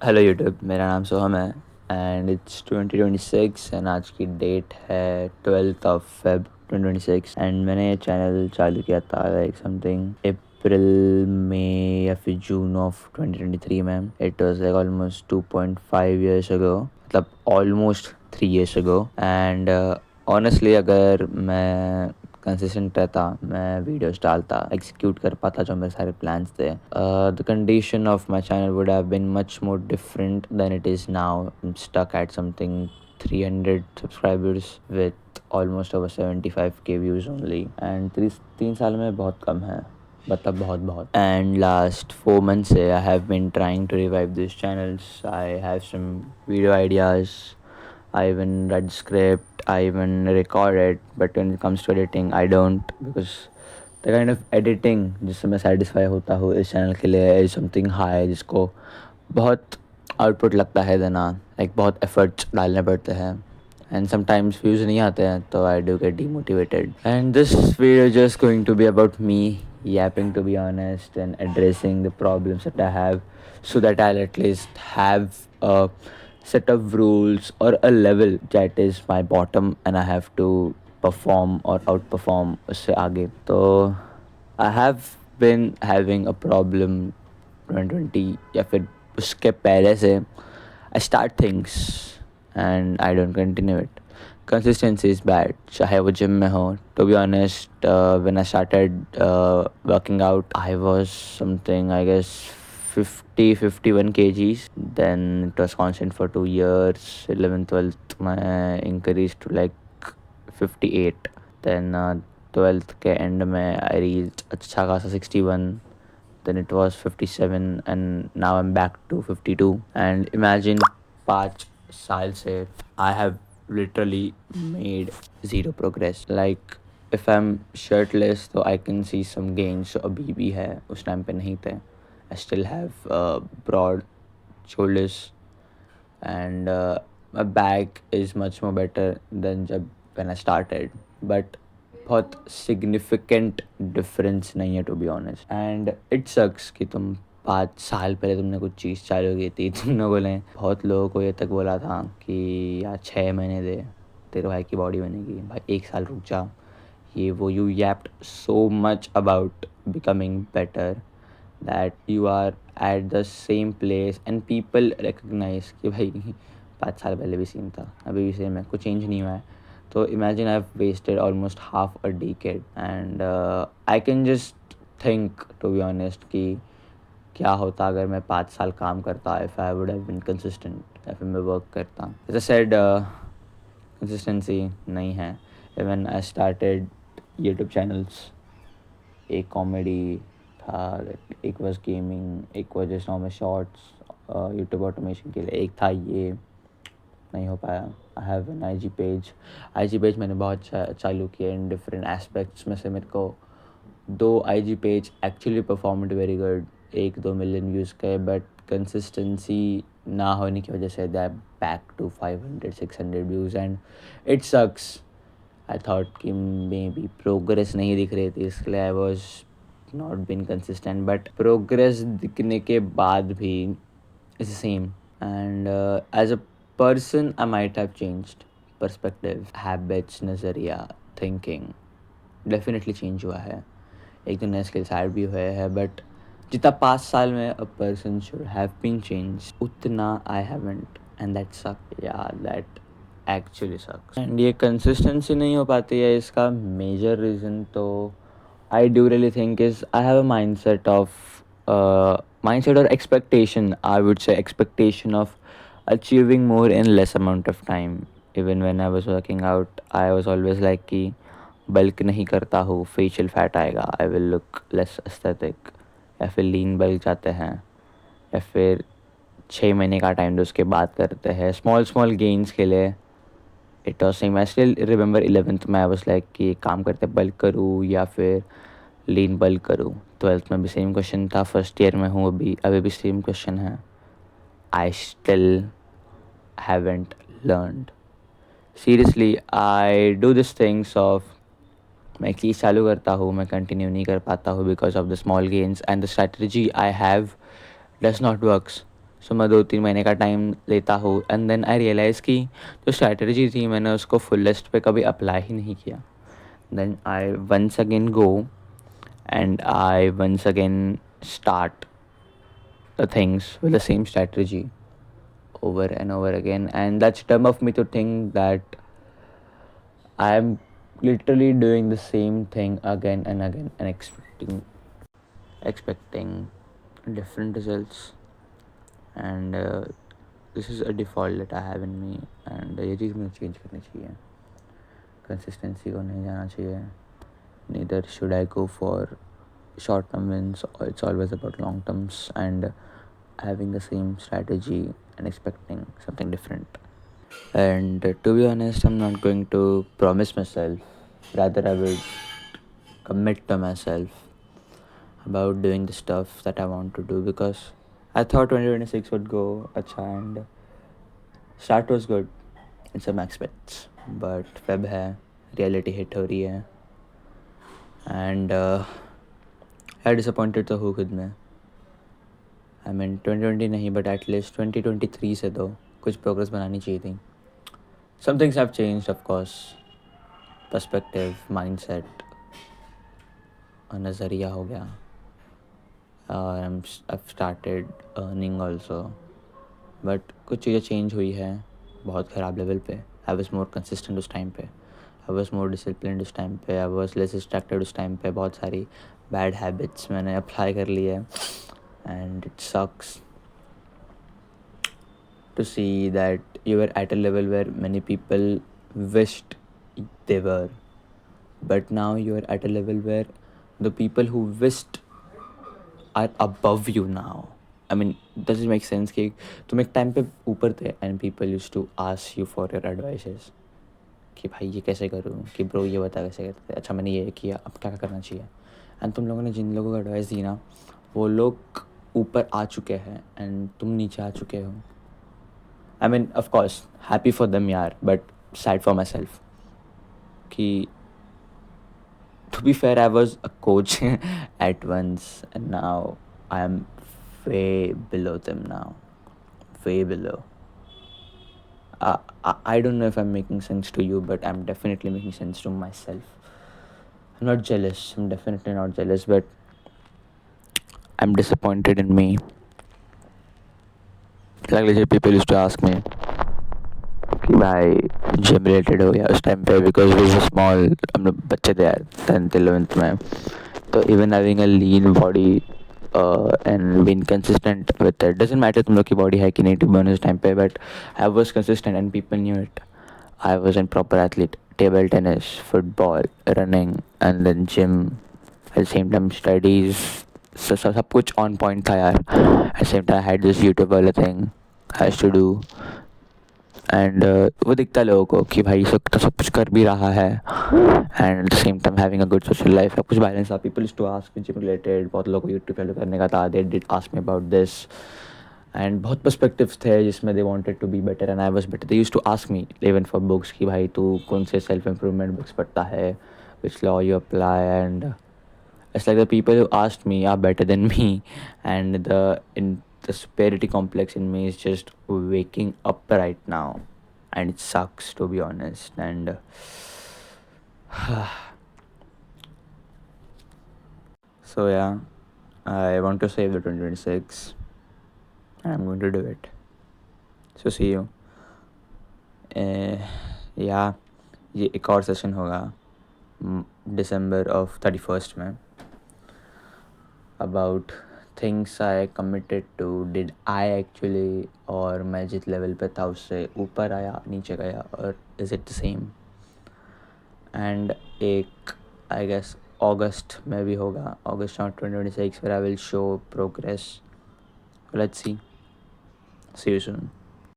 Hello YouTube, मेरा नाम सोहम है एंड इट्स 2026 एंड आज की डेट है 12th ऑफ फेब 2026 एंड मैंने ये चैनल चालू किया था लाइक समथिंग अप्रैल में या फिर जून ऑफ 2023 में. It was like almost 2.5 years ago, मतलब almost 3 years ago. And honestly अगर मैं कंसिस्टेंट रहता, मैं वीडियोस डालता, एग्जीक्यूट कर पाता जो मेरे सारे प्लान्स थे, the condition of my channel would have been much more different than it is now. I am stuck at something 300 subscribers with almost over 75K views only. And 3 साल में बहुत कम है, मतलब बहुत बहुत. एंड लास्ट 4 months से I have been trying to revive this channels. I have some video ideas. I even read script, I even record it, but when it comes to editing, I don't, because the kind of editing जिससे मैं satisfy होता हूँ इस channel के लिए is something high, जिसको बहुत output लगता है देना, लाइक बहुत एफर्ट्स डालने पड़ते हैं and sometimes views नहीं आते हैं तो I do get demotivated. And this video is just going to be about me yapping, to be honest, and addressing the problems that I have so that I'll at least have a set of rules or a level that is my bottom and I have to perform or outperform उससे आगे. तो I have been having a problem 2020 या फिर उसके पहले से. I start things and I don't continue it. Consistency is bad. चाहे वो जिम में हो. To be honest, when I started working out, I was something, I guess, 51 kgs. Then it was constant for 2 years. 11th, 12th, my increased to like 58. Then 12th के end में I reached अच्छा खासा 61. Then it was 57 and now I'm back to 52. And imagine 5 साल से I have literally made zero progress. Like if I'm shirtless तो I can see some gains. So अभी भी है, उस टाइम पे नहीं थे. I still have broad shoulders and my back is much more better than जब when I started. But बहुत significant difference नहीं है, to be honest. And it sucks कि तुम 5 साल पहले तुमने कुछ चीज़ चालू की थी. तुमने बोले, बहुत लोगों को ये तक बोला था कि यार 6 महीने दे, तेरे भाई की बॉडी बनेगी. भाई 1 साल रुक जा. ये वो, you yapped so much about becoming better that you are at the same place and people recognize कि भाई 5 साल पहले भी सेम था, अभी भी सेम है, कुछ चेंज नहीं हुआ है. तो imagine I've wasted almost half a decade and I can just think, to be honest, कि क्या होता अगर मैं 5 साल काम करता, if I would have been consistent, या फिर मैं वर्क करता. As I said, consistency नहीं है. When I started YouTube channels, एक कॉमेडी था, एक वाज गेमिंग, एक was just normal shorts YouTube automation के लिए, एक था ये, नहीं हो पाया. I have an I G page मैंने बहुत चालू किए इन डिफरेंट एस्पेक्ट्स में से. मेरे को 2 IG page actually performed very good, 1-2 million views गए, बट कंसिस्टेंसी ना होने की वजह से they are back to 500-600 views and it sucks. I thought कि मे बी प्रोग्रेस नहीं दिख रही थी, इसलिए I was not been consistent. But progress दिखने के बाद भी it's same. And as a person I might have changed perspective, habits, नज़रिया, थिंकिंग डेफिनेटली चेंज हुआ है. एक दो नए स्किल्स ऐड भी हुए हैं, बट जितना 5 साल में a person should have been change, उतना I haven't and that suck. या दैट एक्चुअली सक्स. एंड ये कंसिस्टेंसी नहीं हो पाती है, इसका मेजर रीज़न तो I do really think is I have a mindset or expectation, I would say expectation of achieving more in less amount of time. Even when I was working out, I was always like कि bulk नहीं करता हूँ, facial fat आएगा, I will look less aesthetic. या फिर लीन bulk जाते हैं, या फिर 6 महीने का टाइम दो, उसके बाद करते हैं स्मॉल स्मॉल गेन्स के लिए. It was same. I still remember 11th में आई वॉज लाइक कि काम करते बल्क करूँ या फिर लीन बल्क करूँ. 12th में भी सेम क्वेश्चन था, फर्स्ट ईयर में हूँ अभी, अभी भी सेम क्वेश्चन है. I still haven't learned. Seriously I do this things of, मैं एक चीज़ चालू करता हूँ, मैं कंटिन्यू नहीं कर पाता हूँ because of the small gains and the strategy I have does not works. So मैं 2-3 महीने का टाइम लेता हूँ एंड देन आई रियलाइज़ कि जो स्ट्रैटेजी थी मैंने उसको फुलेस्ट पे कभी अप्लाई ही नहीं किया. Then I once again go and I once again start the things with the same strategy over and over again. And that's dumb of me to think that I am literally doing the same thing again and again and expecting different results. And this is a default that I have in me. And ये चीज़ मुझे change करनी चाहिए. Consistency को नहीं जाना चाहिए. Neither should I go for short term wins. It's always about long terms and having the same strategy and expecting something different. And to be honest, I'm not going to promise myself. Rather, I would commit to myself about doing the stuff that I want to do because I thought 2026 would go acha and start was good in some aspects. But Feb hai, reality hit हो रही है and I disappointed तो हूँ खुद में. I mean 2020 नहीं but at least 2023 से तो कुछ progress बनानी चाहिए थी. Some things have changed, of course. Perspective, mindset, नज़रिया हो गया. I've started earning also. But कुछ चीज़ें change हुई है बहुत ख़राब level पे. I was more consistent उस time पे. I was more disciplined उस time पे. I was less distracted उस time पे. बहुत सारी bad habits मैंने apply कर ली है. And it sucks to see that you were at a level where many people wished they were. But now you are at a level where the people who wished are above you now. I mean, does it make sense कि तुम एक time पे ऊपर थे and people used to ask you for your advices कि भाई ये कैसे करूँ, कि ब्रो ये बता कैसे करते, अच्छा मैंने ये किया अब क्या करना चाहिए. एंड तुम लोगों ने जिन लोगों को एडवाइस दी ना वो लोग ऊपर आ चुके हैं एंड तुम नीचे आ चुके हो. I mean of course happy for them यार but sad for myself कि to be fair, I was a coach at once, and now I am way below them now. Way below. I don't know if I'm making sense to you, but I'm definitely making sense to myself. I'm not jealous. I'm definitely not jealous, but I'm disappointed in me. Like legit people used to ask me कि भाई gym related हो गया उस time पे because we were small. हम लोग बच्चे थे यार 10th 11th में. तो even having a lean body and being consistent with it doesn't matter तुम लोग की body है कि नहीं to be honest time पे but I was consistent and people knew it. I was a proper athlete. Table tennis, football, running and then gym at the same time studies. सब कुछ on point था यार. At the same time I had this YouTube वाला thing I used to do. And वो दिखता है लोगों को कि भाई सब कुछ कर भी रहा है and at the same time having a good social life है कुछ बैलेंस. आप people to ask gym related बहुत लोगों को यूट्यूब फॉलो करने का था. They did ask me about this and बहुत पर्सपेक्टिव्स थे जिसमें they wanted to be better and I was better. They used to ask me even for books कि भाई तू कौन से सेल्फ इम्प्रूवमेंट बुक्स पढ़ता है, which law you apply. And it's like the people who asked me are better than me and the superiority complex in me is just waking up right now and it sucks to be honest. And so yeah, I want to save the 2026 and I'm going to do it. So see you. Yeah, ये एक और session होगा December of 31st में about things I committed to. Did I actually और मैं जिस level पे था उससे ऊपर आया नीचे गया और is it the same. And एक I guess August में भी होगा, August 2026 where I will show progress. Let's see you soon.